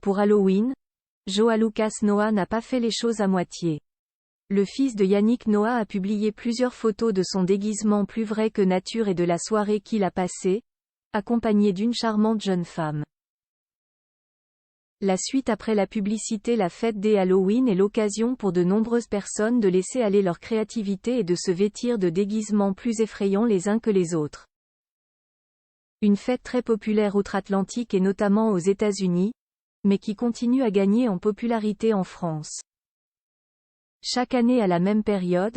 Pour Halloween, Joa Lucas Noah n'a pas fait les choses à moitié. Le fils de Yannick Noah a publié plusieurs photos de son déguisement plus vrai que nature et de la soirée qu'il a passée, accompagné d'une charmante jeune femme. La suite après la publicité. La fête des Halloween est l'occasion pour de nombreuses personnes de laisser aller leur créativité et de se vêtir de déguisements plus effrayants les uns que les autres. Une fête très populaire outre-Atlantique et notamment aux États-Unis, mais qui continue à gagner en popularité en France. Chaque année à la même période,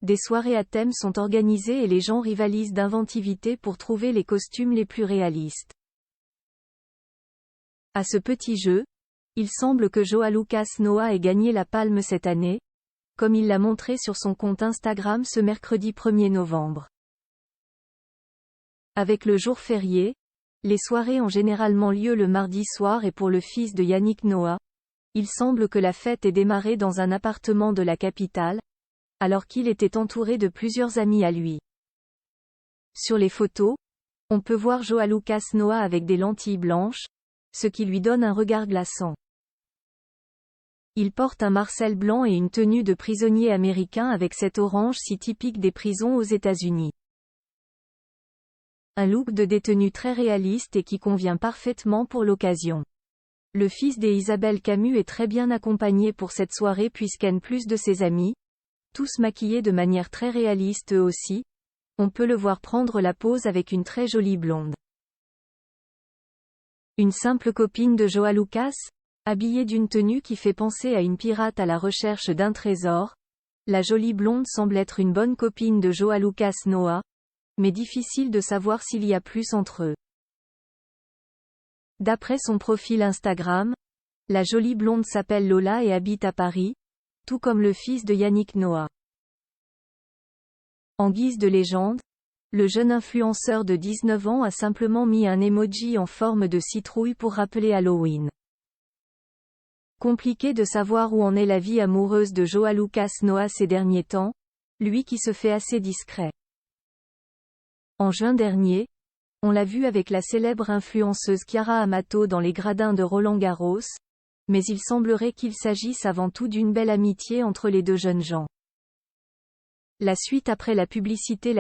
des soirées à thème sont organisées et les gens rivalisent d'inventivité pour trouver les costumes les plus réalistes. À ce petit jeu, il semble que Joa Lucas Noah ait gagné la palme cette année, comme il l'a montré sur son compte Instagram ce mercredi 1er novembre. Avec le jour férié, les soirées ont généralement lieu le mardi soir et pour le fils de Yannick Noah, il semble que la fête ait démarré dans un appartement de la capitale, alors qu'il était entouré de plusieurs amis à lui. Sur les photos, on peut voir Joa Lucas Noah avec des lentilles blanches, ce qui lui donne un regard glaçant. Il porte un marcel blanc et une tenue de prisonnier américain avec cet orange si typique des prisons aux États-Unis. Un look de détenu très réaliste et qui convient parfaitement pour l'occasion. Le fils d'Isabelle Camus est très bien accompagné pour cette soirée puisqu'en plus de ses amis, tous maquillés de manière très réaliste eux aussi, on peut le voir prendre la pose avec une très jolie blonde. Une simple copine de Joa Lucas, habillée d'une tenue qui fait penser à une pirate à la recherche d'un trésor, la jolie blonde semble être une bonne copine de Joa Lucas Noah, mais difficile de savoir s'il y a plus entre eux. D'après son profil Instagram, la jolie blonde s'appelle Lola et habite à Paris, tout comme le fils de Yannick Noah. En guise de légende, le jeune influenceur de 19 ans a simplement mis un emoji en forme de citrouille pour rappeler Halloween. Compliqué de savoir où en est la vie amoureuse de Joa Lucas Noah ces derniers temps, lui qui se fait assez discret. En juin dernier, on l'a vu avec la célèbre influenceuse Chiara Amato dans les gradins de Roland-Garros, mais il semblerait qu'il s'agisse avant tout d'une belle amitié entre les deux jeunes gens. La suite après la publicité.